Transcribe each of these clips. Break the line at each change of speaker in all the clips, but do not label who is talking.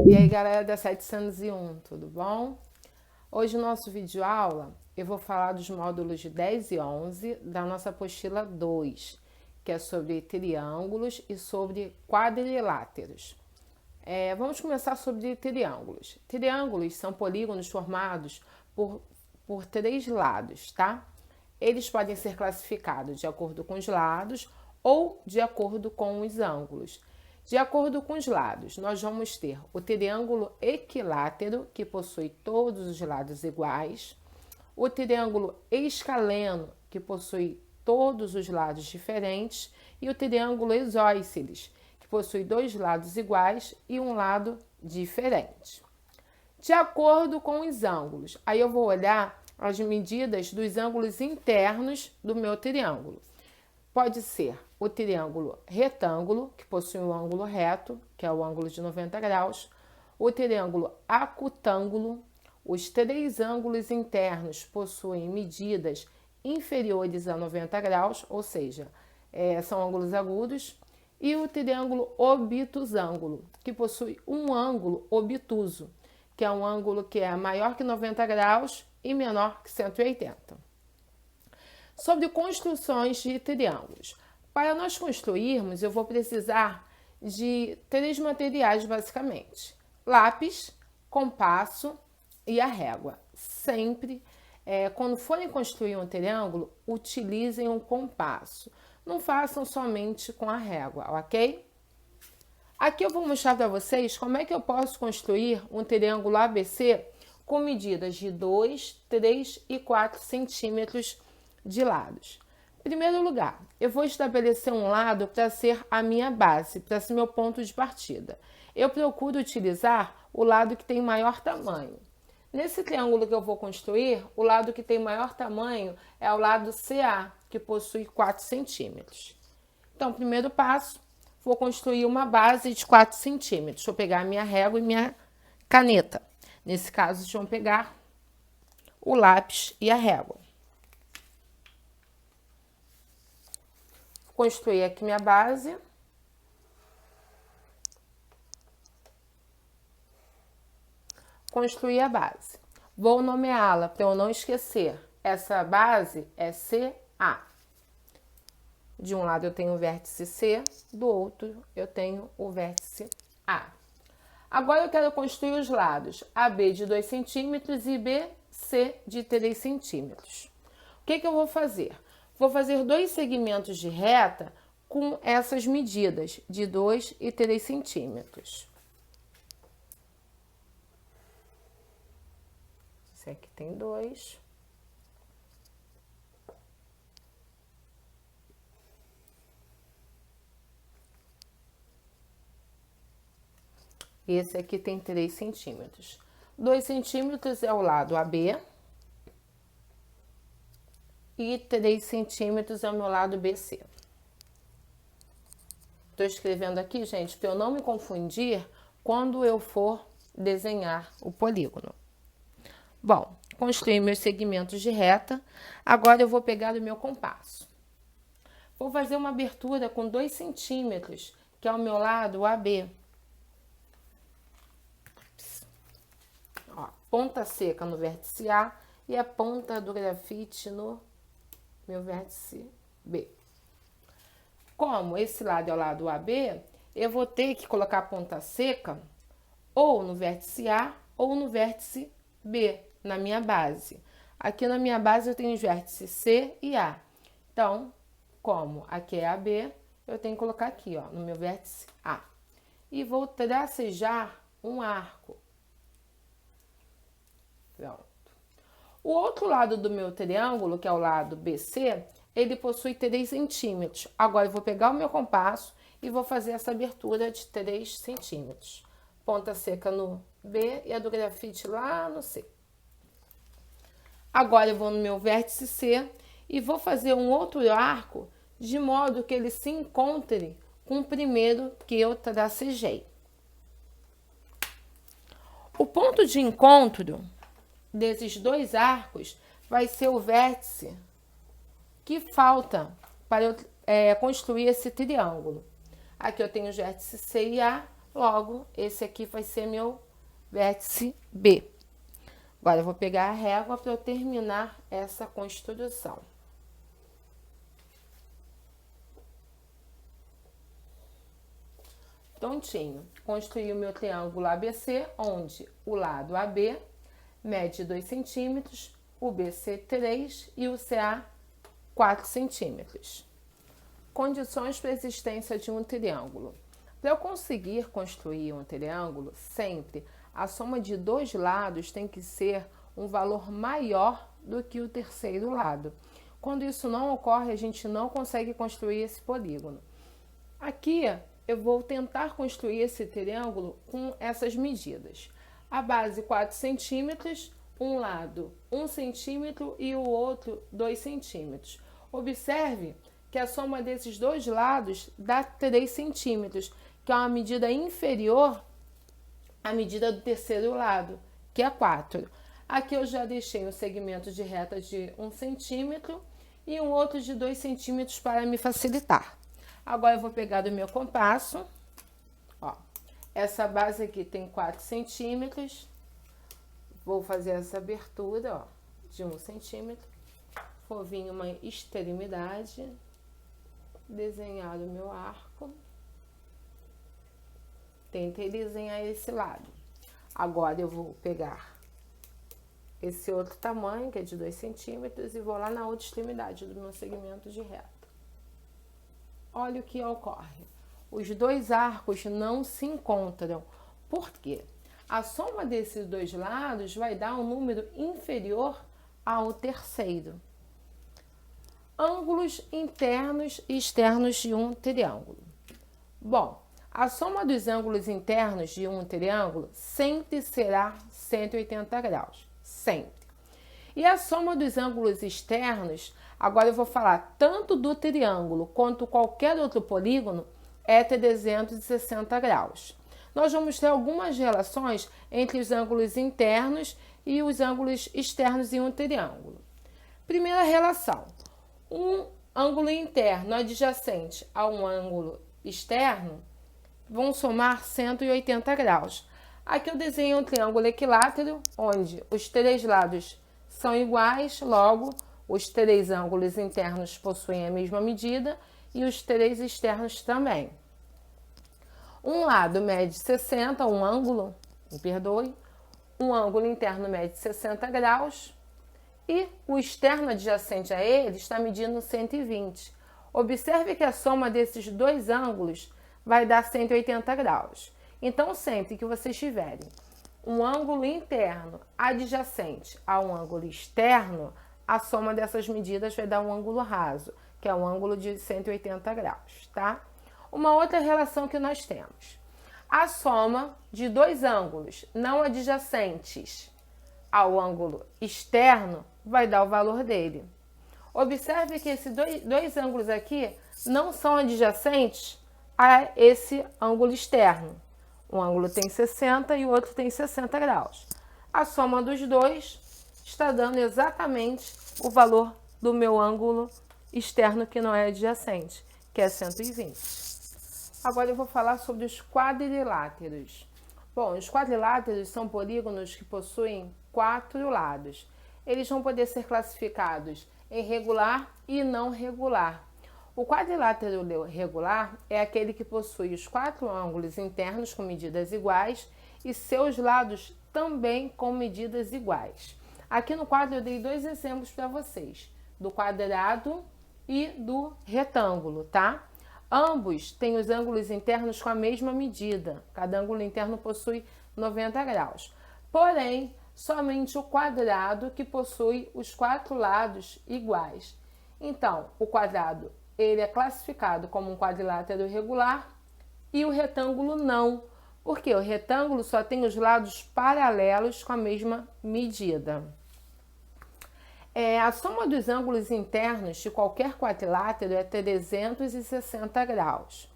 E aí, galera da 701, tudo bom? Hoje no nosso vídeo aula eu vou falar dos módulos de 10 e 11 da nossa apostila 2, que é sobre triângulos e sobre quadriláteros. Vamos começar sobre triângulos. Triângulos são polígonos formados por três lados, tá? Eles podem ser classificados de acordo com os lados ou de acordo com os ângulos. De acordo com os lados, nós vamos ter o triângulo equilátero, que possui todos os lados iguais, o triângulo escaleno, que possui todos os lados diferentes, e o triângulo isósceles, que possui dois lados iguais e um lado diferente. De acordo com os ângulos, aí eu vou olhar as medidas dos ângulos internos do meu triângulo. Pode ser o triângulo retângulo, que possui um ângulo reto, que é o ângulo de 90 graus, o triângulo acutângulo. Os três ângulos internos possuem medidas inferiores a 90 graus, ou seja, são ângulos agudos, e o triângulo obtusângulo, que possui um ângulo obtuso, que é um ângulo que é maior que 90 graus e menor que 180. Sobre construções de triângulos. Para nós construirmos, eu vou precisar de três materiais, basicamente: lápis, compasso e a régua. Sempre, quando forem construir um triângulo, utilizem um compasso. Não façam somente com a régua, ok? Aqui eu vou mostrar para vocês como é que eu posso construir um triângulo ABC com medidas de 2, 3 e 4 centímetros de lados. Em primeiro lugar, eu vou estabelecer um lado para ser a minha base, para ser meu ponto de partida. Eu procuro utilizar o lado que tem maior tamanho. Nesse triângulo que eu vou construir, o lado que tem maior tamanho é o lado CA, que possui 4 centímetros. Então, primeiro passo, vou construir uma base de 4 centímetros. Vou pegar a minha régua e minha caneta. Nesse caso, vocês vão pegar o lápis e a régua. Construir aqui minha base. Construir a base. Vou nomeá-la para eu não esquecer. Essa base é CA. De um lado eu tenho o vértice C, do outro eu tenho o vértice A. Agora eu quero construir os lados AB de 2 centímetros e BC de 3 centímetros. O que eu vou fazer? Vou fazer dois segmentos de reta com essas medidas de 2 e 3 centímetros. Esse aqui tem 2. Esse aqui tem 3 centímetros. 2 centímetros é o lado AB. E 3 centímetros é o meu lado BC. Estou escrevendo aqui, gente, para eu não me confundir quando eu for desenhar o polígono. Bom, construí meus segmentos de reta. Agora eu vou pegar o meu compasso. Vou fazer uma abertura com 2 centímetros, que é o meu lado AB. Ó, ponta seca no vértice A e a ponta do grafite no meu vértice B. Como esse lado é o lado AB, eu vou ter que colocar a ponta seca ou no vértice A ou no vértice B, na minha base. Aqui na minha base eu tenho os vértices C e A. Então, como aqui é AB, eu tenho que colocar aqui, ó, no meu vértice A. E vou tracejar um arco. Pronto. O outro lado do meu triângulo, que é o lado BC, ele possui 3 centímetros. Agora eu vou pegar o meu compasso e vou fazer essa abertura de 3 centímetros. Ponta seca no B e a do grafite lá no C. Agora eu vou no meu vértice C e vou fazer um outro arco de modo que ele se encontre com o primeiro que eu tracejei. O ponto de encontro desses dois arcos vai ser o vértice que falta para eu construir esse triângulo. Aqui eu tenho os vértices C e A, logo esse aqui vai ser meu vértice B. Agora eu vou pegar a régua para eu terminar essa construção. Prontinho. Construí o meu triângulo ABC, onde o lado AB mede 2 centímetros, o BC 3 e o CA 4 centímetros. Condições para a existência de um triângulo. Para eu conseguir construir um triângulo, sempre a soma de dois lados tem que ser um valor maior do que o terceiro lado. Quando isso não ocorre, a gente não consegue construir esse polígono. Aqui eu vou tentar construir esse triângulo com essas medidas. A base 4 centímetros, um lado 1 centímetro e o outro 2 centímetros. Observe que a soma desses dois lados dá 3 centímetros, que é uma medida inferior à medida do terceiro lado, que é 4. Aqui eu já deixei um segmento de reta de 1 centímetro e um outro de 2 centímetros para me facilitar. Agora eu vou pegar do meu compasso, ó, essa base aqui tem 4 centímetros, vou fazer essa abertura, ó, de 1 centímetro, vou vir uma extremidade, desenhar o meu arco, tentei desenhar esse lado. Agora eu vou pegar esse outro tamanho, que é de 2 centímetros, e vou lá na outra extremidade do meu segmento de reta. Olha o que ocorre. Os dois arcos não se encontram. Por quê? A soma desses dois lados vai dar um número inferior ao terceiro. Ângulos internos e externos de um triângulo. Bom, a soma dos ângulos internos de um triângulo sempre será 180 graus. Sempre. E a soma dos ângulos externos, agora eu vou falar tanto do triângulo quanto qualquer outro polígono, é 360 graus. Nós vamos ter algumas relações entre os ângulos internos e os ângulos externos em um triângulo. Primeira relação, um ângulo interno adjacente a um ângulo externo vão somar 180 graus. Aqui eu desenho um triângulo equilátero, onde os três lados são iguais, logo os três ângulos internos possuem a mesma medida e os três externos também. Um lado mede 60, um ângulo, me perdoe, um ângulo interno mede 60 graus e o externo adjacente a ele está medindo 120. Observe que a soma desses dois ângulos vai dar 180 graus. Então, sempre que vocês tiverem um ângulo interno adjacente a um ângulo externo, a soma dessas medidas vai dar um ângulo raso, que é um ângulo de 180 graus, tá? Uma outra relação que nós temos. A soma de dois ângulos não adjacentes ao ângulo externo vai dar o valor dele. Observe que esses dois ângulos aqui não são adjacentes a esse ângulo externo. Um ângulo tem 60 e o outro tem 60 graus. A soma dos dois está dando exatamente o valor do meu ângulo externo que não é adjacente, que é 120. Agora eu vou falar sobre os quadriláteros. Bom, os quadriláteros são polígonos que possuem 4 lados. Eles vão poder ser classificados em regular e não regular. O quadrilátero regular é aquele que possui os 4 ângulos internos com medidas iguais e seus lados também com medidas iguais. Aqui no quadro eu dei 2 exemplos para vocês, do quadrado e do retângulo, tá? Ambos têm os ângulos internos com a mesma medida, cada ângulo interno possui 90 graus. Porém, somente o quadrado que possui os 4 lados iguais. Então, o quadrado ele é classificado como um quadrilátero regular e o retângulo não, porque o retângulo só tem os lados paralelos com a mesma medida. A soma dos ângulos internos de qualquer quadrilátero é 360 graus.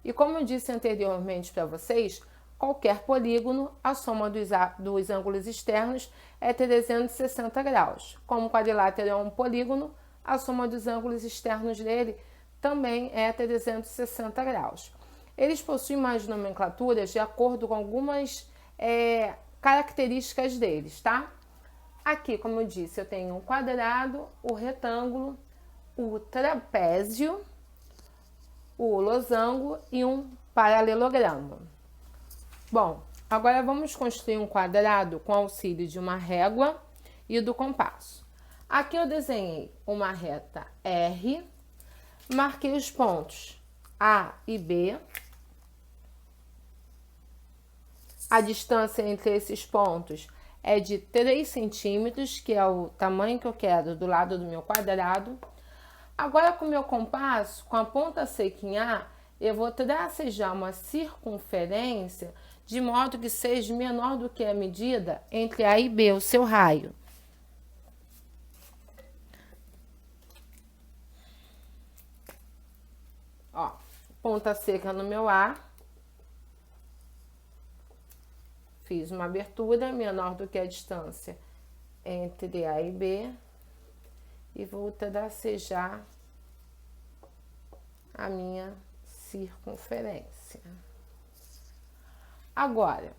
E como eu disse anteriormente para vocês, qualquer polígono, a soma dos ângulos externos é 360 graus. Como o quadrilátero é um polígono, a soma dos ângulos externos dele também é 360 graus. eles possuem mais nomenclaturas de acordo com algumas características deles, tá? Aqui, como eu disse, eu tenho o quadrado, o retângulo, o trapézio, o losango e um paralelogramo. Bom, agora vamos construir um quadrado com auxílio de uma régua e do compasso. Aqui eu desenhei uma reta R, marquei os pontos A e B. A distância entre esses pontos é de 3 centímetros, que é o tamanho que eu quero do lado do meu quadrado. Agora, com o meu compasso, com a ponta seca em A, eu vou tracejar uma circunferência de modo que seja menor do que a medida entre A e B, o seu raio. Ó, ponta seca no meu A. Fiz uma abertura menor do que a distância entre A e B e vou tracejar a minha circunferência. Agora,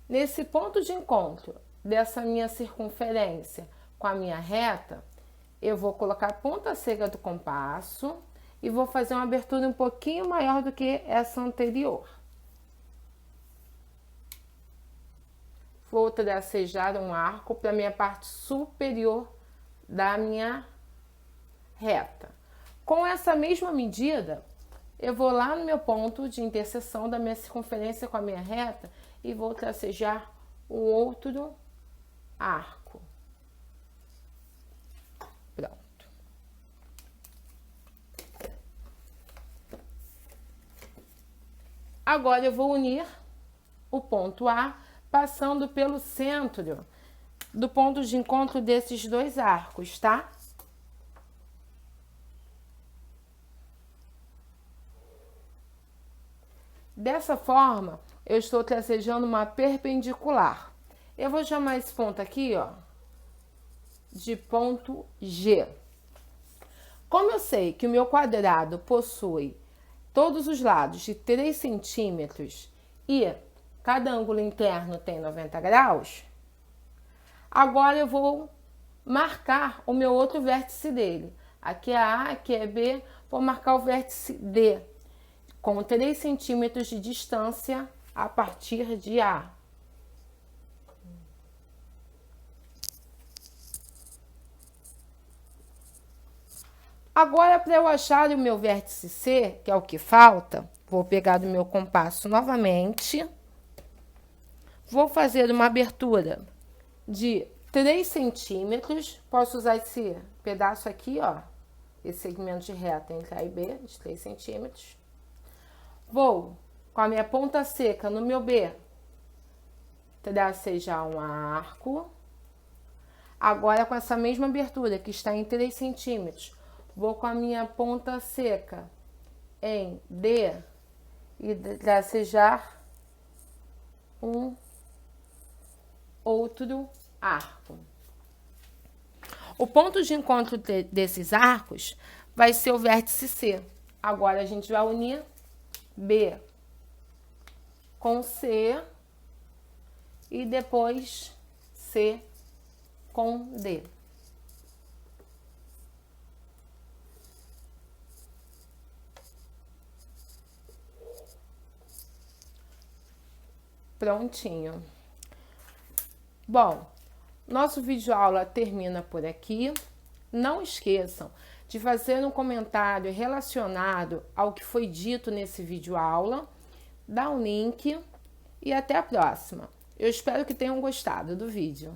nesse ponto de encontro dessa minha circunferência com a minha reta, eu vou colocar a ponta seca do compasso e vou fazer uma abertura um pouquinho maior do que essa anterior. Vou tracejar um arco para a minha parte superior da minha reta. Com essa mesma medida, eu vou lá no meu ponto de interseção da minha circunferência com a minha reta e vou tracejar um outro arco. Pronto. Agora eu vou unir o ponto A passando pelo centro do ponto de encontro desses dois arcos, tá? Dessa forma, eu estou tracejando uma perpendicular. Eu vou chamar esse ponto aqui, ó, de ponto G. Como eu sei que o meu quadrado possui todos os lados de 3 centímetros e cada ângulo interno tem 90 graus, agora eu vou marcar o meu outro vértice dele. Aqui é A, aqui é B, vou marcar o vértice D, com 3 centímetros de distância a partir de A. Agora, para eu achar o meu vértice C, que é o que falta, vou pegar do meu compasso novamente. Vou fazer uma abertura de 3 centímetros. Posso usar esse pedaço aqui, ó, esse segmento de reta entre A e B, de 3 centímetros. Vou, com a minha ponta seca no meu B, tracejar um arco. Agora, com essa mesma abertura, que está em 3 centímetros, vou com a minha ponta seca em D e tracejar um outro arco. O ponto de encontro desses arcos vai ser o vértice C. Agora a gente vai unir B com C e depois C com D. Prontinho. Bom, nosso vídeo aula termina por aqui. Não esqueçam de fazer um comentário relacionado ao que foi dito nesse vídeo aula, dá um link e até a próxima. Eu espero que tenham gostado do vídeo.